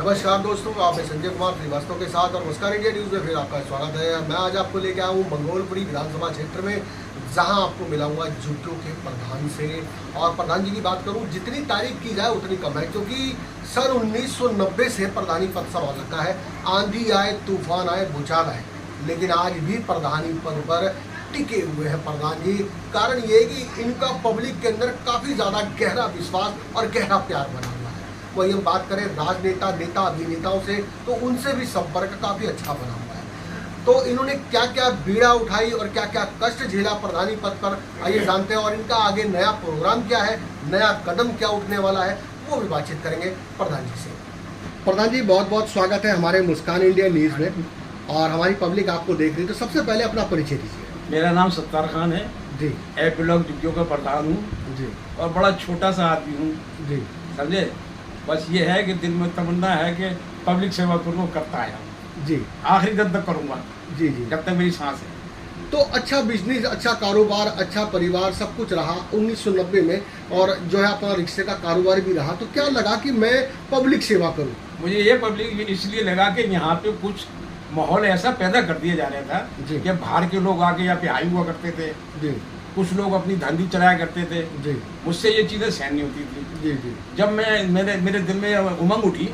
नमस्कार दोस्तों, आप संजय कुमार श्रीवास्तव के साथ और मुस्कान इंडिया न्यूज़ में फिर आपका स्वागत है। मैं आज आपको लेके आया हूँ मंगोलपुरी विधानसभा क्षेत्र में, जहां आपको मिलाऊंगा जुग्गियों के प्रधान से। और प्रधान जी की बात करूं, जितनी तारीफ की जाए उतनी कम है, क्योंकि सन 1990 से प्रधानी पद संभाल रखा है। आंधी आए, तूफान आए, भूचाल आए, लेकिन आज भी प्रधानी पद पर टिके हुए हैं प्रधान जी। कारण ये कि इनका पब्लिक के अंदर काफ़ी ज़्यादा गहरा विश्वास और गहरा प्यार बना हुआ है। वही हम बात करें राजनेता, नेता, अभिनेताओं से, तो उनसे भी संपर्क काफ़ी अच्छा बना हुआ है। तो इन्होंने क्या क्या बीड़ा उठाई और क्या क्या कष्ट झेला प्रधानी पद पर, आइए जानते हैं। और इनका आगे नया प्रोग्राम क्या है, नया कदम क्या उठने वाला है, वो भी बातचीत करेंगे प्रधान जी से। प्रधान जी, बहुत बहुत स्वागत है हमारे मुस्कान इंडिया न्यूज़ में। और हमारी पब्लिक आपको देख रही है, तो सबसे पहले अपना परिचय दीजिए। मेरा नाम सत्तार खान है जी। ए ब्लॉक जुग्गियों का प्रधान हूँ जी। और बड़ा छोटा सा आदमी हूँ जी। समझे। बस ये है कि दिल में तमन्ना है कि पब्लिक सेवा करूँ, करता आया हूँ जी। आखिरी दम तक करूँगा। जी जी। जब तक मेरी सांस है। तो अच्छा बिजनेस, अच्छा कारोबार, अच्छा परिवार, सब कुछ रहा 1990 में, और जो है अपना रिक्शे का कारोबार भी रहा। तो क्या लगा कि मैं पब्लिक सेवा करूं? मुझे ये पब्लिक इसलिए लगा कि यहाँ पे कुछ माहौल ऐसा पैदा कर दिया जा रहा था कि बाहर के लोग आके यहाँ पे आए हुआ करते थे जी। कुछ लोग अपनी धंधी चलाया करते थे जी। मुझसे ये चीज़ें सहन नहीं होती थी। जी जी। जब मेरे दिल में उमंग उठी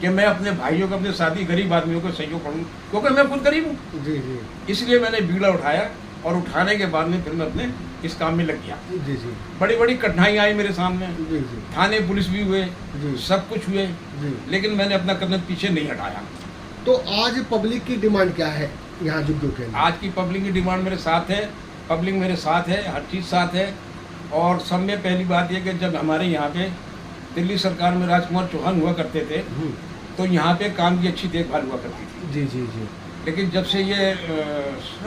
कि मैं अपने भाइयों को, अपने साथी गरीब आदमियों को सहयोग करूँ, क्योंकि मैं खुद गरीब हूँ। जी जी। इसलिए मैंने बीड़ा उठाया और उठाने के बाद में फिर मैं अपने इस काम में लग गया। जी जी। बड़ी बड़ी कठिनाई आई मेरे सामने। जी जी। थाने पुलिस भी हुए, जी। सब कुछ हुए, जी। लेकिन मैंने अपना कदम पीछे नहीं हटाया। तो आज पब्लिक की डिमांड क्या है यहाँ जुग्गियों के अंदर? आज की पब्लिक की डिमांड मेरे साथ है, पब्लिक मेरे साथ है, हर चीज़ साथ है। और सब में पहली बात यह कि जब हमारे यहाँ पे दिल्ली सरकार में राजकुमार चौहान हुआ करते थे, तो यहाँ पे काम की अच्छी देखभाल हुआ करती थी। जी जी जी। लेकिन जब से ये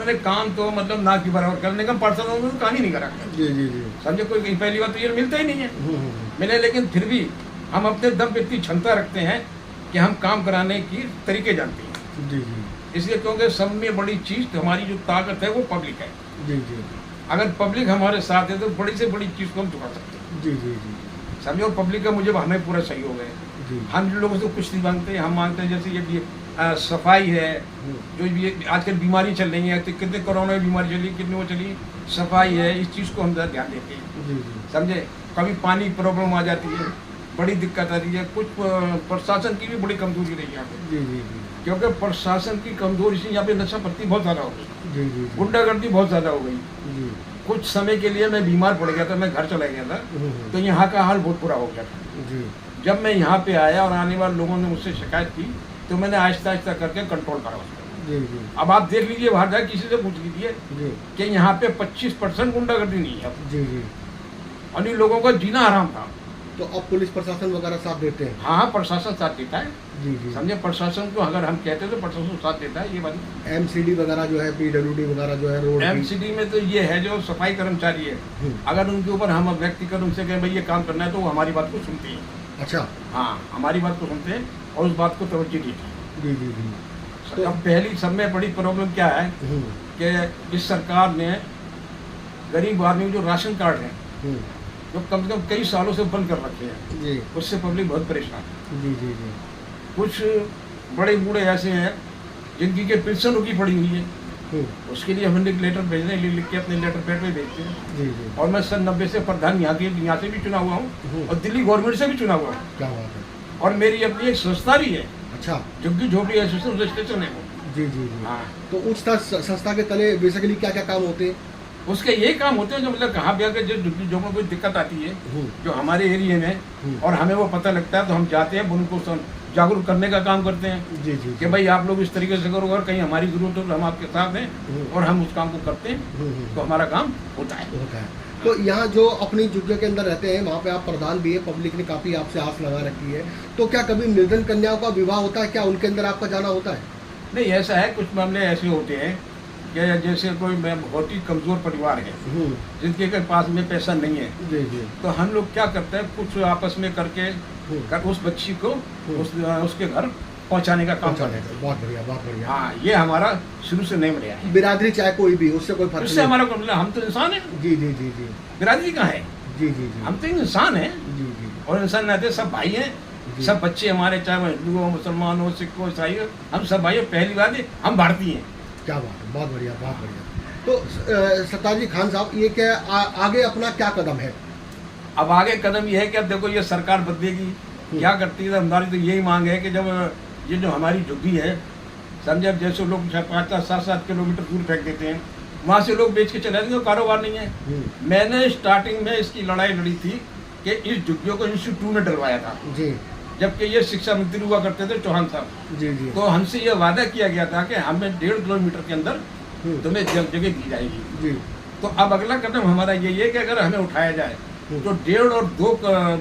अरे काम तो मतलब ना की बराबर करने का पर्सनल में काम ही नहीं करा। जी जी जी। समझे, कोई पहली बात तो ये मिलता ही नहीं है मिले, लेकिन फिर भी हम अपने दम पे इतनी क्षमता रखते हैं कि हम काम कराने की तरीके जानते हैं। जी जी। इसलिए क्योंकि सब में बड़ी चीज़, हमारी जो ताकत है वो पब्लिक है। जी जी। अगर पब्लिक हमारे साथ है तो बड़ी से बड़ी चीज़ को हम चुका सकते हैं। जी जी जी। समझो, पब्लिक का मुझे हमें पूरा सहयोग है। जी। हम लोगों से कुछ नहीं मांगते, हम मांगते हैं जैसे ये भी सफाई है, जो भी आजकल बीमारी चल रही है, तो कितने कोरोना की बीमारी चली, कितनी वो चली, सफाई है, इस चीज़ को हम ज़्यादा ध्यान देते हैं। जी जी। समझे, कभी पानी प्रॉब्लम आ जाती है, बड़ी दिक्कत आती है, कुछ प्रशासन की भी बड़ी कमजोरी रही है यहाँ पे। जी जी जी। क्योंकि प्रशासन की कमजोरी से यहाँ पे नशा पत्ती बहुत ज़्यादा हो गई, जी जी। गुंडागर्दी बहुत ज़्यादा हो गई। जी। कुछ समय के लिए मैं बीमार पड़ गया था, मैं घर चला गया था, तो यहाँ का हाल बहुत बुरा हो गया था। जी। जब मैं यहाँ पे आया और आने वाले लोगों ने मुझसे शिकायत की, तो मैंने आहिस्ता आहिस्ता करके कंट्रोल करा उसको। जी जी। अब आप देख लीजिए, बाहर जाए किसी से पूछ लीजिए जी। कि यहाँ पे 25% गुंडागर्दी नहीं है। जी जी। और इन लोगों का जीना आराम था। तो अब पुलिस प्रशासन वगैरह साथ देते हैं? हाँ, प्रशासन साथ देता है। जी जी। समझे, प्रशासन को अगर हम कहते हैं तो प्रशासन साथ देता है। ये बात एमसीडी वगैरह जो है, पीडब्ल्यूडी वगैरह जो है, रोड एमसीडी में तो ये है, जो सफाई कर्मचारी है, अगर उनके ऊपर हम व्यक्तिगत उनसे कहें भाई ये काम करना है, तो वो हमारी बात को सुनते हैं। अच्छा। हाँ, हमारी बात को सुनते हैं और उस बात को तवज्जो देते हैं। जी जी जी। तो अब पहली सब में बड़ी प्रॉब्लम क्या है कि इस सरकार ने गरीब आदमी जो राशन कार्ड है, जो कम से कम कई सालों से बंद कर रखे हैं, जी। उससे पब्लिक बहुत परेशान है। जी जी जी। कुछ बड़े बूढ़े ऐसे हैं जिनकी के पेंशन रुकी पड़ी हुई है, उसके लिए हमने लेटर भेजने लिख के अपने लेटर पैड पे भेजते हैं। जी जी। और मैं सन 90 से प्रधान यहाँ से भी चुना हुआ हूँ और दिल्ली गवर्नमेंट से भी चुना हुआ हूँ। क्या बात है। और मेरी अपनी एक संस्था भी है, अच्छा। झुग्गी झोपड़ी एसोसिएशन रजिस्ट्रेशन है वो। जी जी जी। हाँ, तो उस संस्था के तले बेसिकली क्या क्या काम होते हैं? उसके यही काम होते हैं जो मतलब कहाँ भी आकर जो कोई दिक्कत आती है जो हमारे एरिया में, और हमें वो पता लगता है, तो हम जाते हैं उनको जागरूक करने का काम करते हैं। जी जी। कि भाई आप लोग इस तरीके से करो, अगर कहीं हमारी जरूरत हो तो हम आपके साथ हैं और हम उस काम को करते हैं, तो हमारा काम होता है। तो यहाँ जो अपनी जुग्गियों के अंदर रहते हैं, वहाँ पे आप प्रधान भी है, पब्लिक ने काफ़ी आपसे आस लगा रखी है, तो क्या कभी निर्धन कन्याओं का विवाह होता है? क्या उनके अंदर आपका जाना होता है? नहीं, ऐसा है, कुछ मामले ऐसे होते हैं कि जैसे कोई बहुत ही कमज़ोर परिवार है जिनके के पास में पैसा नहीं है। जी जी। तो हम लोग क्या करते हैं, कुछ आपस में करके उस बच्ची को उसके घर पहुंचाने का काम करते हैं। बहुत बढ़िया, बहुत बढ़िया। हाँ, ये हमारा शुरू से नहीं बढ़िया है। बिरादरी चाहे कोई भी, उससे कोई फर्क उससे नहीं। हमारा मतलब, हम तो इंसान है। जी जी जी जी। बिरादरी कहाँ है? जी जी जी। हम तो इंसान है जी जी। और इंसान रहते सब भाई हैं, जी। सब बच्चे हमारे, चाहे वो हिंदू हो, मुसलमान हो, सिख हो, ईसाई हो, हम सब भाई हो। पहली बात है हम भारतीय हैं। क्या बात है, बहुत बढ़िया, बहुत बढ़िया। तो सरताज जी खान साहब, ये क्या आगे अपना क्या कदम है? अब आगे कदम ये है कि अब देखो ये सरकार बदलेगी, क्या करती है। हमारी तो यही मांग है कि जब ये जो हमारी झुग्गी है, समझे, अब जैसे लोग 5-7 किलोमीटर दूर फेंक देते हैं, वहाँ से लोग बेच के चले जाएंगे, कारोबार नहीं है। मैंने स्टार्टिंग में इसकी लड़ाई लड़ी थी कि इस झुग्गियों को इंस्टीट्यूट में डलवाया था जी, जबकि ये शिक्षा मंत्री हुआ करते थे चौहान साहब। जी जी। तो हमसे ये वादा किया गया था कि हमें 1.5 किलोमीटर के अंदर तुम्हें जगह दी जाएगी। जी। तो अब अगला कदम हमारा यही है कि अगर हमें उठाया जाए तो 1.5 और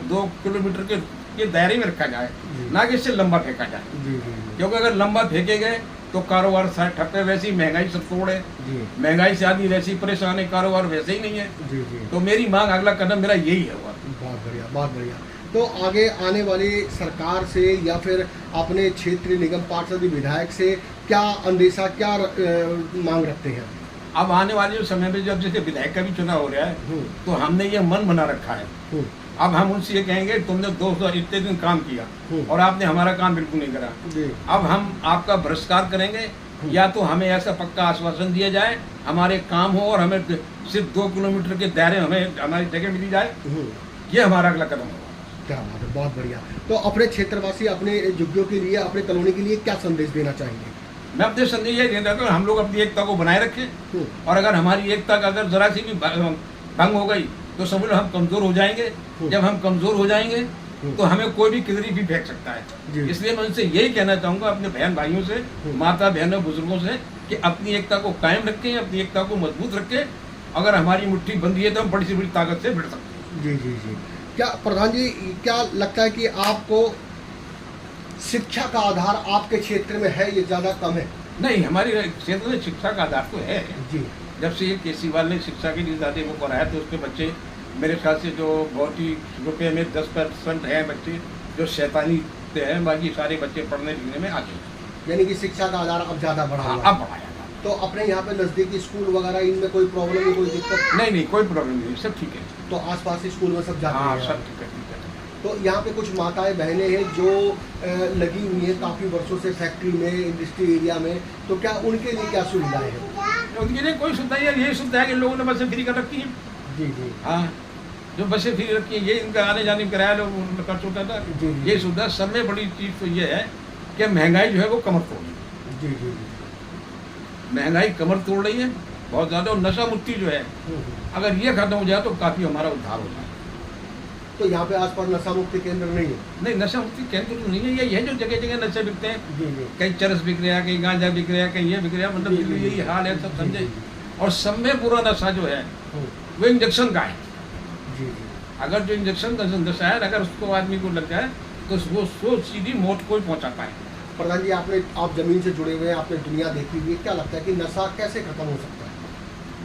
2 किलोमीटर के दायरे में रखा जाए, ना कि इससे लंबा फेंका जाए। जी जी क्योंकि अगर लंबा फेंके गए तो कारोबार सारे ठप्पे, वैसी महंगाई सब तोड़ है, जी महंगाई से आदमी वैसे ही परेशान है, कारोबार वैसे ही नहीं है। जी जी। तो मेरी मांग, अगला कदम मेरा यही है। बहुत बढ़िया, बहुत बढ़िया। तो आगे आने वाली सरकार से या फिर अपने क्षेत्रीय निगम पार्षद विधायक से क्या अंदेशा, क्या मांग रखते हैं? अब आने वाले जो समय में जब जैसे विधायक का भी चुनाव हो रहा है, तो हमने ये मन बना रखा है। अब हम उनसे ये कहेंगे तुमने 200 इतने दिन काम किया और आपने हमारा काम बिल्कुल नहीं करा। जी। अब हम आपका बहिष्कार करेंगे, या तो हमें ऐसा पक्का आश्वासन दिया जाए हमारे काम हो और हमें सिर्फ 2 किलोमीटर के दायरे हमें हमारी जगह मिली जाए। ये हमारा अगला कदम होगा। क्या बात है, बहुत बढ़िया। तो अपने क्षेत्रवासी, अपने झुग्गियों के लिए, अपने कॉलोनी के लिए क्या संदेश देना चाहेंगे? मैं अपने संदेश ये देना चाहता हूँ, हम लोग अपनी एकता को बनाए रखें, और अगर हमारी एकता का अगर जरा सी भी भंग हो गई तो समझ लो हम कमजोर हो जाएंगे। जब हम कमजोर हो जाएंगे तो हमें कोई भी किधर भी फेंक सकता है। इसलिए मैं उनसे यही कहना चाहूँगा, अपने बहन भाइयों से, माता बहनों, बुजुर्गों से, कि अपनी एकता को कायम रखें, अपनी एकता को मजबूत रखें। अगर हमारी मुट्ठी बंधी है तो हम बड़ी से बड़ी ताकत से भिड़ सकते हैं। जी जी जी। क्या प्रधान जी, क्या लगता है कि आपको शिक्षा का आधार आपके क्षेत्र में है, ये ज़्यादा कम है? नहीं, हमारे क्षेत्र में शिक्षा का आधार तो है जी। जब से ये केसीवाल ने शिक्षा के लिए ज़्यादा वो कराया, तो उसके बच्चे मेरे ख्याल से जो बहुत ही रुपये में 10% हैं बच्चे जो शैतानी से हैं, बाकी सारे बच्चे पढ़ने लिखने में आगे हैं। यानी कि शिक्षा का आधार अब ज़्यादा बढ़ा हुआ है। अब बढ़ाया था। तो अपने यहाँ पे नज़दीकी स्कूल वगैरह, इनमें कोई प्रॉब्लम है, कोई दिक्कत? नहीं, कोई प्रॉब्लम नहीं, सब ठीक है। तो आसपास के स्कूल में सब जाते हाँ, हैं? सब ठीक है, ठीक है। तो यहाँ पे कुछ माताएं बहनें हैं जो लगी हुई हैं काफ़ी वर्षों से फैक्ट्री में, इंडस्ट्री एरिया में, तो क्या उनके लिए क्या सुविधाएं हैं? उनके लिए कोई सुविधा है, यही सुविधा है कि लोगों ने बसें फ्री कर रखी हैं। जी जी। हाँ, जो बसें फ्री रखी हैं, ये इनका आने जाने का किराया लोग खर्च होता था। जी। ये सुविधा। सब में बड़ी चीज़ तो ये है कि महंगाई जो है वो कमर तोड़ रही है। जी जी जी। महंगाई कमर तोड़ रही है बहुत ज़्यादा, और नशा मुक्ति जो है, अगर ये खत्म हो जाए तो काफ़ी हमारा उद्धार हो जाए। तो यहाँ पे आसपास नशा मुक्ति केंद्र नहीं है? नहीं, नशा मुक्ति केंद्र तो नहीं है। ये जो जगह जगह नशे बिकते हैं, जी जी। कहीं चरस बिक रहा है, कहीं गांजा बिक रहा है, कहीं ये बिक रहा है, मतलब दिल्ली यही हाल है, सब समझे। और सब में पूरा नशा जो है वो इंजेक्शन का है। जी जी। अगर जो इंजेक्शन का नशा है, अगर उसको आदमी को लग जाए तो वो सीधी मौत को ही पहुँचाता है। प्रधान जी, आप जमीन से जुड़े हुए हैं, आपने दुनिया देखी हुई है, क्या लगता है कि नशा कैसे खत्म हो सकता है?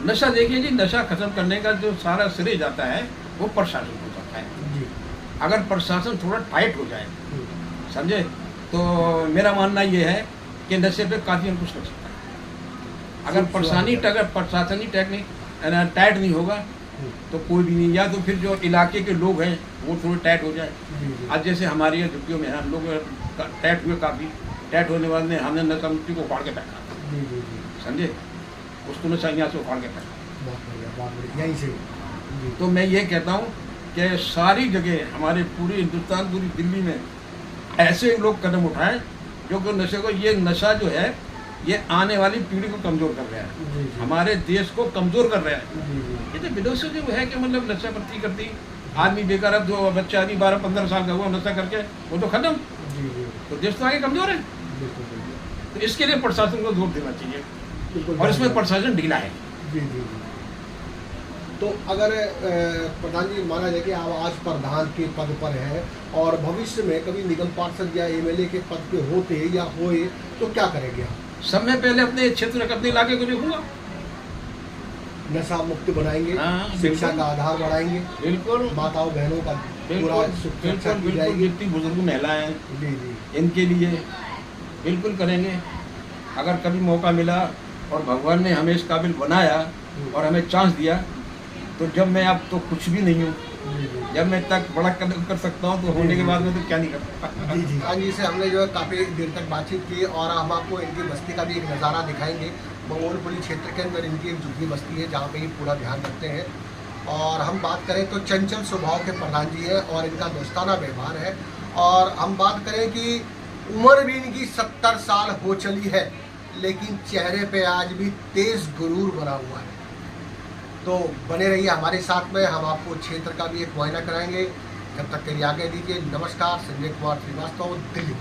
नशा देखिए जी, नशा खत्म करने का जो सारा श्रेय जाता है वो प्रशासन को जाता है। जी। अगर प्रशासन थोड़ा टाइट हो जाए, समझे, तो मेरा मानना ये है कि नशे पे काफ़ी अंकुश लग सकता है। अगर प्रशासनिक टेक्निक टाइट नहीं होगा तो कोई भी नहीं, या तो फिर जो इलाके के लोग हैं वो थोड़े टाइट हो जाए। आज जैसे हमारी झुग्गियों में हम लोग टाइट हुए, काफ़ी टाइट होने वाले हमने नशा मुक्ति को उखाड़ के फेंका, समझे, उसको नशा यहाँ से उखाड़ के फेंका। बहुत बढ़िया, बहुत बढ़िया, यहीं से। तो मैं ये कहता हूँ कि सारी जगह हमारे पूरे हिंदुस्तान, पूरी दिल्ली में ऐसे लोग कदम उठाएं जो कि नशे को, ये नशा जो है ये आने वाली पीढ़ी को कमज़ोर कर रहा है, हमारे देश को कमज़ोर कर रहा है। ये तो विदेशों जो है कि मतलब नशा प्रति करती आदमी बेकार, अब जो बच्चा आदमी 12-15 साल का हुआ नशा करके वो तो खत्म, तो देश तो आगे कमज़ोर है। तो इसके लिए प्रशासन को जोर देना चाहिए, और इसमें प्रशासन ढीला है। जी जी। तो अगर प्रधान जी माना जाए कि आप आज प्रधान के पद पर हैं और भविष्य में कभी निगम पार्षद या एमएलए के पद पे होते या होए तो क्या करेंगे आप? सब में पहले अपने क्षेत्र, अपने इलाके को देखूंगा, नशा मुक्त बनाएंगे, हाँ, शिक्षा का आधार बढ़ाएंगे, बिल्कुल, माताओं बहनों का पूरा सुरक्षा की जाएगी। जितनी बुजुर्ग महिलाएं जी जी। इनके लिए बिल्कुल करेंगे। अगर कभी मौका मिला और भगवान ने हमें इस काबिल बनाया और हमें चांस दिया तो जब मैं अब तो कुछ भी नहीं हूँ, जब मैं तक बड़ा कदम कर सकता हूँ तो होने के बाद में तो क्या नहीं कर सकता। जी जी हाँ जी, से हमने जो है काफ़ी देर तक बातचीत की और हम आपको इनकी बस्ती का भी एक नज़ारा दिखाएंगे। मंगोलपुरी क्षेत्र के अंदर इनकी एक झुग्गी बस्ती है जहाँ पे ये पूरा ध्यान रखते हैं। और हम बात करें तो चंचल स्वभाव के प्रधान जी है और इनका दोस्ताना व्यवहार है। और हम बात करें कि उम्र भी इनकी 70 साल हो चली है, लेकिन चेहरे पे आज भी तेज गुरूर बना हुआ है। तो बने रहिए हमारे साथ में, हम आपको क्षेत्र का भी एक मुआयना कराएंगे। जब तक के लिए आगे दीजिए। नमस्कार, संजय कुमार श्रीवास्तव, दिल्ली।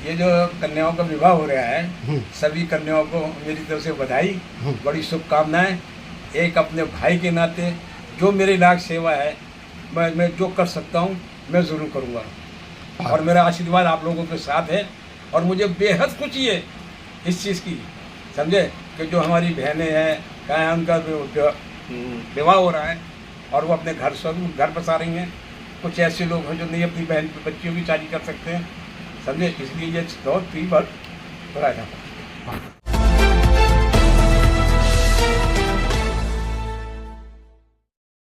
ये जो कन्याओं का विवाह हो रहा है, सभी कन्याओं को मेरी तरफ से बधाई, बड़ी शुभकामनाएं। एक अपने भाई के नाते जो मेरी लाख सेवा है, मैं जो कर सकता हूँ मैं ज़रूर करूँगा। और मेरा आशीर्वाद आप लोगों के साथ है और मुझे बेहद खुशी है इस चीज़ की, समझे, कि जो हमारी बहनें हैं, क्या उनका विवाह हो रहा है और वो अपने घर बसा रही हैं। कुछ ऐसे लोग हैं जो नहीं अपनी बहन बच्चियों की शादी कर सकते हैं, समझे, इसलिए ये बहुत ही बड़ा था।